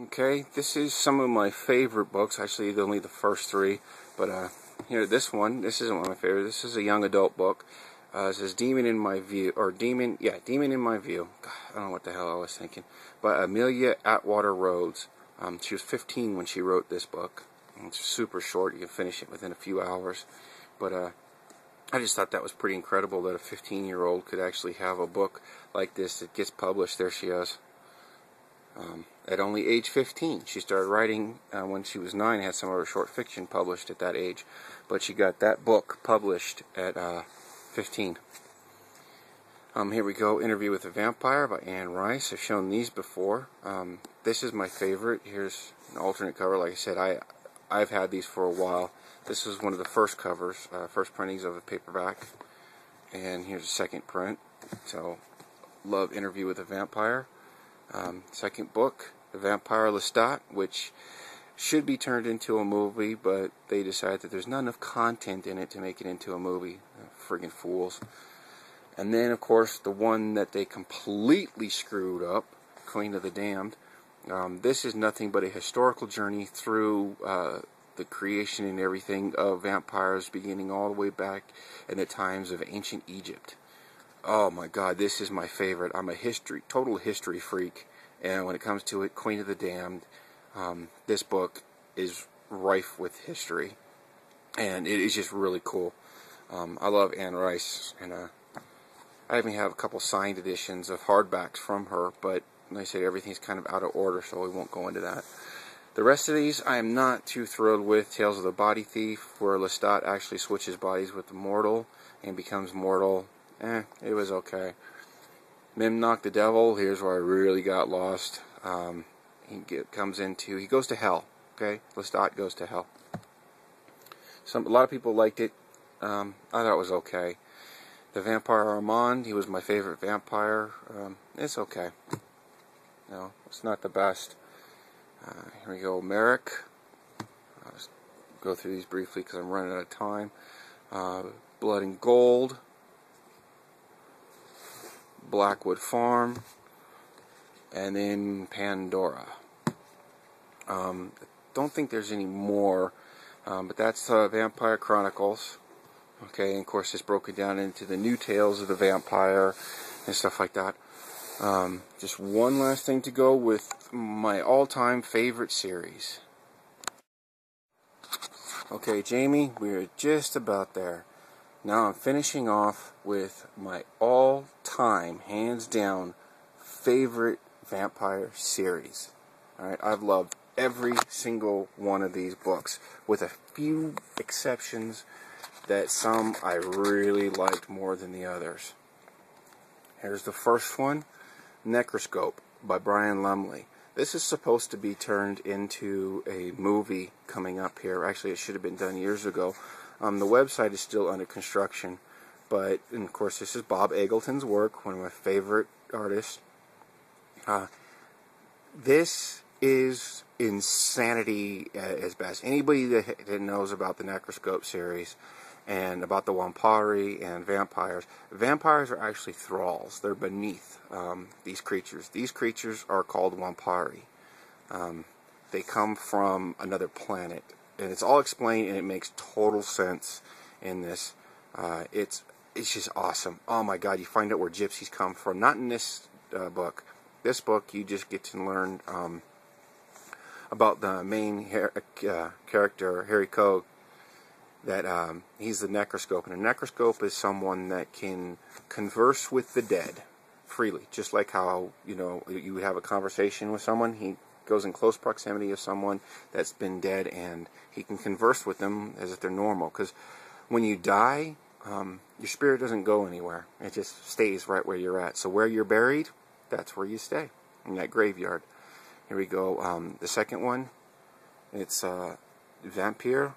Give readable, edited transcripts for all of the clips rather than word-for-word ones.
Okay, this is some of my favorite books. Actually, only the first three. But here, this one. This isn't one of my favorites. This is a young adult book. It says "Demon in My View," or "Demon." Yeah, "Demon in My View." God, I don't know what the hell I was thinking. By Amelia Atwater Rhodes. She was 15 when she wrote this book. It's super short. You can finish it within a few hours. But I just thought that was pretty incredible that a 15-year-old could actually have a book like this that gets published. There she is. At only age 15. She started writing when she was 9, had some of her short fiction published at that age, but she got that book published at 15. Here we go, Interview with a Vampire by Anne Rice. I've shown these before. This is my favorite. Here's an alternate cover. Like I said, I've had these for a while. This is one of the first covers, first printings of the paperback, and here's a second print. So, love Interview with a Vampire. Second book, The Vampire Lestat, which should be turned into a movie, but they decided that there's not enough content in it to make it into a movie. Friggin' fools. And then, of course, the one that they completely screwed up, Queen of the Damned. This is nothing but a historical journey through the creation and everything of vampires, beginning all the way back in the times of ancient Egypt. Oh my God, this is my favorite. I'm a total history freak, and when it comes to it, Queen of the Damned, this book is rife with history, and it is just really cool. I love Anne Rice, and I even have a couple signed editions of hardbacks from her, but like I said, everything's kind of out of order, so we won't go into that. The rest of these I am not too thrilled with. Tales of the Body Thief, where Lestat actually switches bodies with the mortal and becomes mortal. It was okay. Mimnock the Devil, here's where I really got lost. He goes to hell, okay? Lestat goes to hell. A lot of people liked it. I thought it was okay. The Vampire Armand, he was my favorite vampire. It's okay. No, it's not the best. Here we go, Merrick. I'll just go through these briefly because I'm running out of time. Blood and Gold. Blackwood Farm, and then Pandora. Don't think there's any more, but that's Vampire Chronicles. Okay, and of course it's broken down into the new tales of the vampire and stuff like that. Just one last thing to go with my all-time favorite series. Okay, Jamie, we're just about there. Now I'm finishing off with my all-time, hands-down, favorite vampire series. Alright, I've loved every single one of these books, with a few exceptions that some I really liked more than the others. Here's the first one, Necroscope by Brian Lumley. This is supposed to be turned into a movie coming up here. Actually, it should have been done years ago. The website is still under construction, but, and of course, this is Bob Eggleton's work, one of my favorite artists. This is insanity at its best. Anybody that knows about the Necroscope series and about the Wampari and vampires are actually thralls. They're beneath these creatures. These creatures are called Wampari. They come from another planet. And it's all explained, and it makes total sense in this. It's just awesome. Oh my God, you find out where gypsies come from. Not in this book. This book, you just get to learn about the main character, Harry Cogue, that he's the Necroscope. And a Necroscope is someone that can converse with the dead freely. Just like how, you have a conversation with someone. He goes in close proximity of someone that's been dead, and he can converse with them as if they're normal. Because when you die, your spirit doesn't go anywhere. It just stays right where you're at. So where you're buried, that's where you stay, in that graveyard. Here we go. The second one, it's Vampire,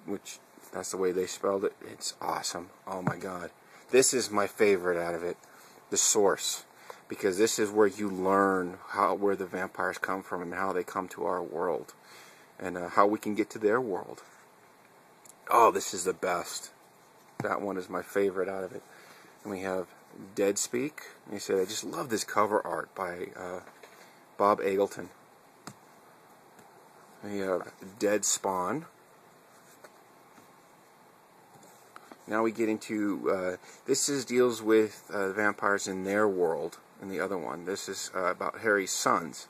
which that's the way they spelled it. It's awesome. Oh my God. This is my favorite out of it. The Source. Because this is where you learn where the vampires come from and how they come to our world. And how we can get to their world. Oh, this is the best. That one is my favorite out of it. And we have Dead Speak. And he said, I just love this cover art by Bob Eggleton. We have Dead Spawn. Now we get into, deals with vampires in their world, in the other one. This is about Harry's sons.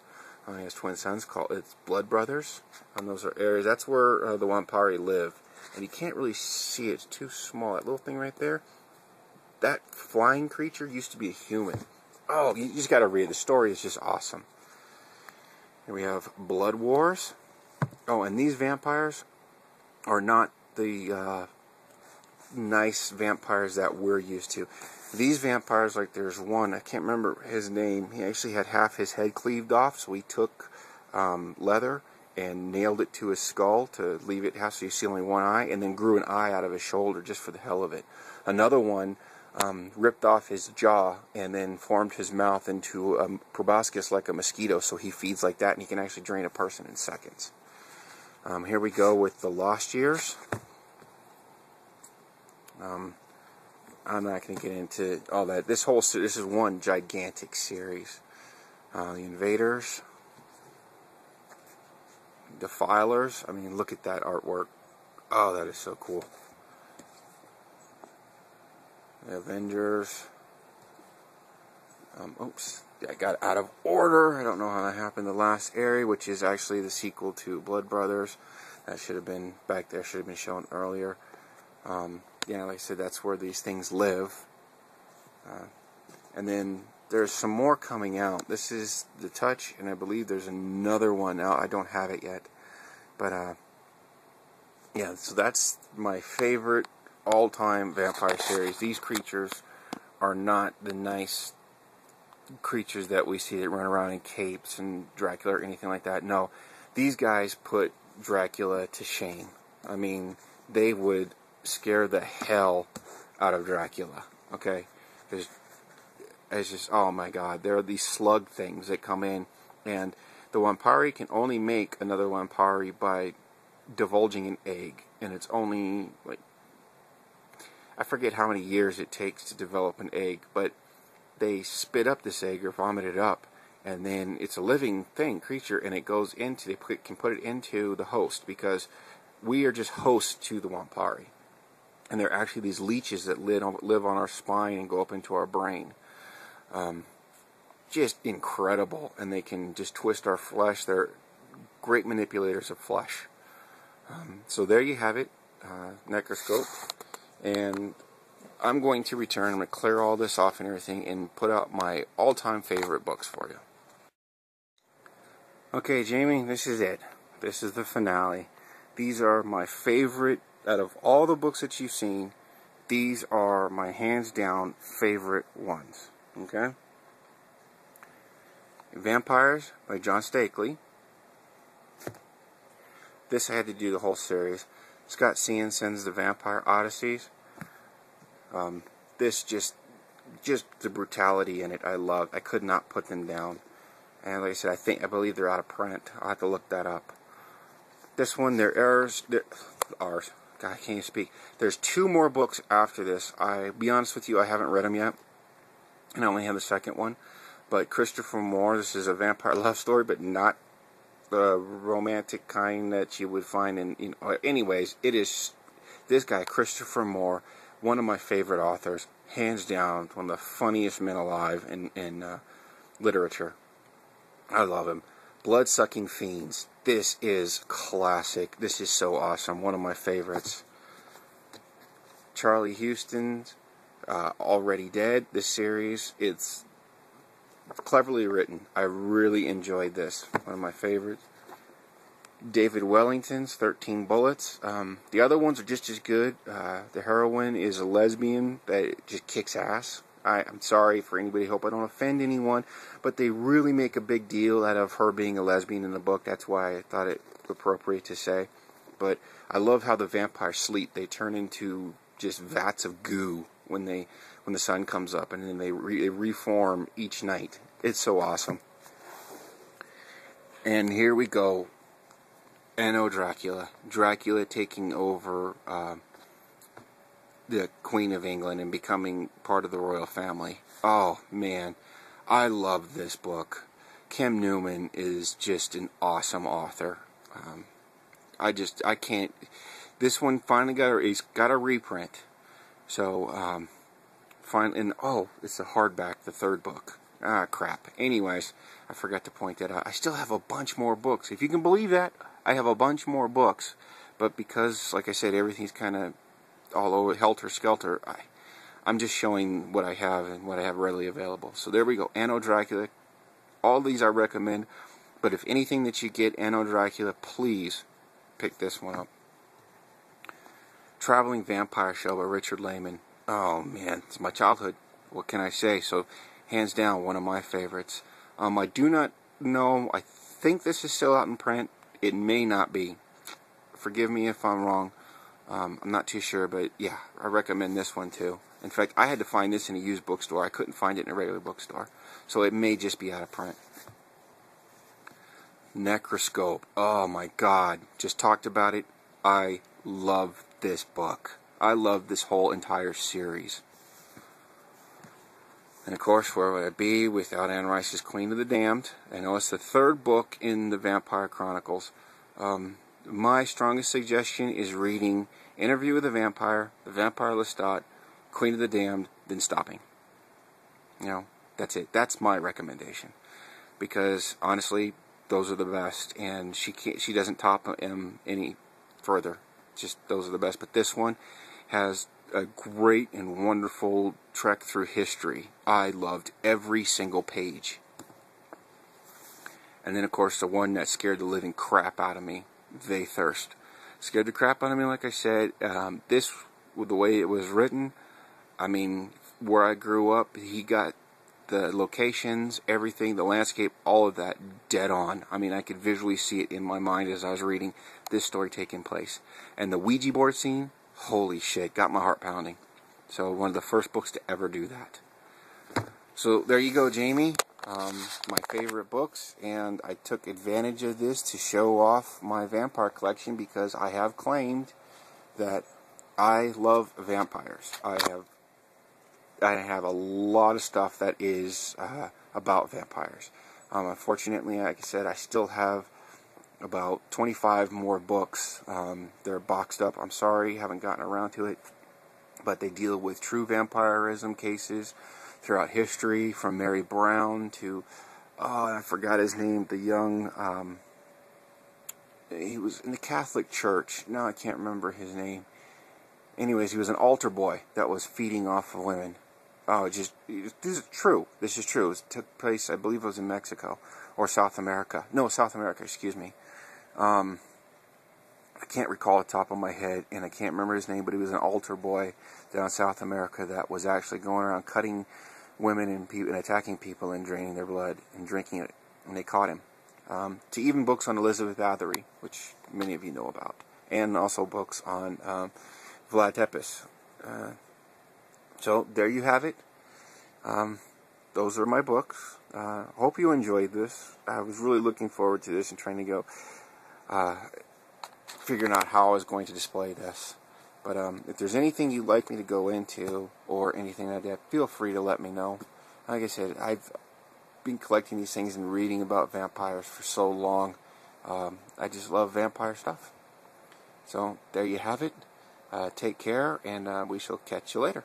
He has twin sons, it's Blood Brothers. And those are areas, that's where the Wampari live. And you can't really see it, it's too small. That little thing right there, that flying creature used to be a human. Oh, you just gotta read, the story is just awesome. Here we have Blood Wars. Oh, and these vampires are not the nice vampires that we're used to. These vampires, like there's one, I can't remember his name, he actually had half his head cleaved off, so he took leather and nailed it to his skull to leave it half so you see only one eye, and then grew an eye out of his shoulder just for the hell of it. Another one ripped off his jaw and then formed his mouth into a proboscis like a mosquito, so he feeds like that and he can actually drain a person in seconds. Here we go with the Lost Years. I'm not going to get into all that. This is one gigantic series. The Invaders, Defilers. I mean, look at that artwork. Oh, that is so cool. The Avengers. Oops, I got out of order. I don't know how that happened. The Last Area, which is actually the sequel to Blood Brothers. That should have been back there. Should have been shown earlier. Yeah, like I said, that's where these things live. And then there's some more coming out. This is The Touch, and I believe there's another one out. I don't have it yet. But, yeah, so that's my favorite all-time vampire series. These creatures are not the nice creatures that we see that run around in capes and Dracula or anything like that. No, these guys put Dracula to shame. I mean, they would scare the hell out of Dracula. Okay, it's just, oh my God, there are these slug things that come in, and the Wampari can only make another Wampari by divulging an egg, and it's only like, I forget how many years it takes to develop an egg, but they spit up this egg or vomit it up, and then it's a living creature, and it goes into, they can put it into the host, because we are just hosts to the Wampari. And they're actually these leeches that live on our spine and go up into our brain. Just incredible. And they can just twist our flesh. They're great manipulators of flesh. So there you have it, Necroscope. And I'm going to return. I'm going to clear all this off and everything and put out my all-time favorite books for you. Okay, Jamie, this is it. This is the finale. These are my favorite. Out of all the books that you've seen, these are my hands-down favorite ones. Okay? Vampires by John Stakely. This I had to do the whole series. Scott Cianson's The Vampire Odysseys. This just the brutality in it I loved. I could not put them down. And like I said, I believe they're out of print. I'll have to look that up. This one, ours. God, I can't even speak. There's 2 more books after this. I'll be honest with you, I haven't read them yet. And I only have the second one. But Christopher Moore, this is a vampire love story, but not the romantic kind that you would find in, anyways, it is this guy, Christopher Moore, one of my favorite authors, hands down, one of the funniest men alive in literature. I love him. Blood-Sucking Fiends. This is classic. This is so awesome. One of my favorites. Charlie Huston's Already Dead. This series, it's cleverly written. I really enjoyed this. One of my favorites. David Wellington's 13 Bullets. The other ones are just as good. The heroine is a lesbian that just kicks ass. I'm sorry for anybody, hope I don't offend anyone, but they really make a big deal out of her being a lesbian in the book. That's why I thought it appropriate to say. But I love how the vampires sleep. They turn into just vats of goo when the sun comes up, and then they reform each night. It's so awesome. And here we go. Anno Dracula. Dracula taking over the Queen of England and becoming part of the royal family. Oh, man. I love this book. Kim Newman is just an awesome author. I can't. This one finally got a reprint. So, and oh, it's a hardback, the third book. Ah, crap. Anyways, I forgot to point that out. I still have a bunch more books. If you can believe that, I have a bunch more books. But because, like I said, everything's kind of all over, helter-skelter, I'm just showing what I have and what I have readily available. So there we go. Anno Dracula. All these I recommend. But if anything that you get, Anno Dracula, please pick this one up. Traveling Vampire Show by Richard Lehman. Oh man, it's my childhood. What can I say? So, hands down, one of my favorites. I do not know. I think this is still out in print. It may not be. Forgive me if I'm wrong. I'm not too sure, but yeah, I recommend this one too. In fact, I had to find this in a used bookstore. I couldn't find it in a regular bookstore. So it may just be out of print. Necroscope. Oh my God. Just talked about it. I love this book. I love this whole entire series. And of course, where would I be without Anne Rice's Queen of the Damned? I know it's the third book in the Vampire Chronicles. My strongest suggestion is reading Interview with the Vampire Lestat, Queen of the Damned, then stopping. You know, that's it. That's my recommendation. Because, honestly, those are the best. And she doesn't top them any further. Just, those are the best. But this one has a great and wonderful trek through history. I loved every single page. And then, of course, the one that scared the living crap out of me, They Thirst. Scared the crap out of me, like I said. This, with the way it was written, I mean, where I grew up, he got the locations, everything, the landscape, all of that dead on. I mean, I could visually see it in my mind as I was reading this story taking place. And the Ouija board scene, holy shit, got my heart pounding. So, one of the first books to ever do that. So, there you go, Jamie. My favorite books, and I took advantage of this to show off my vampire collection because I have claimed that I love vampires. I have a lot of stuff that is about vampires. Unfortunately, like I said, I still have about 25 more books. They're boxed up. I'm sorry, haven't gotten around to it. But they deal with true vampirism cases throughout history, from Mary Brown to, I forgot his name, the young, he was in the Catholic Church. Now I can't remember his name. Anyways, he was an altar boy that was feeding off of women. Oh, this is true. This is true. It took place, I believe it was in Mexico, or South America. No, South America, excuse me. I can't recall the top of my head, and I can't remember his name, but he was an altar boy down in South America that was actually going around cutting women and attacking people and draining their blood and drinking it, and they caught him. To even books on Elizabeth Bathory, which many of you know about, and also books on Vlad Tepes. So there you have it. Those are my books. Hope you enjoyed this. I was really looking forward to this and trying to go figuring out how I was going to display this. But if there's anything you'd like me to go into or anything like that, feel free to let me know. Like I said, I've been collecting these things and reading about vampires for so long. I just love vampire stuff. So there you have it. Take care, and we shall catch you later.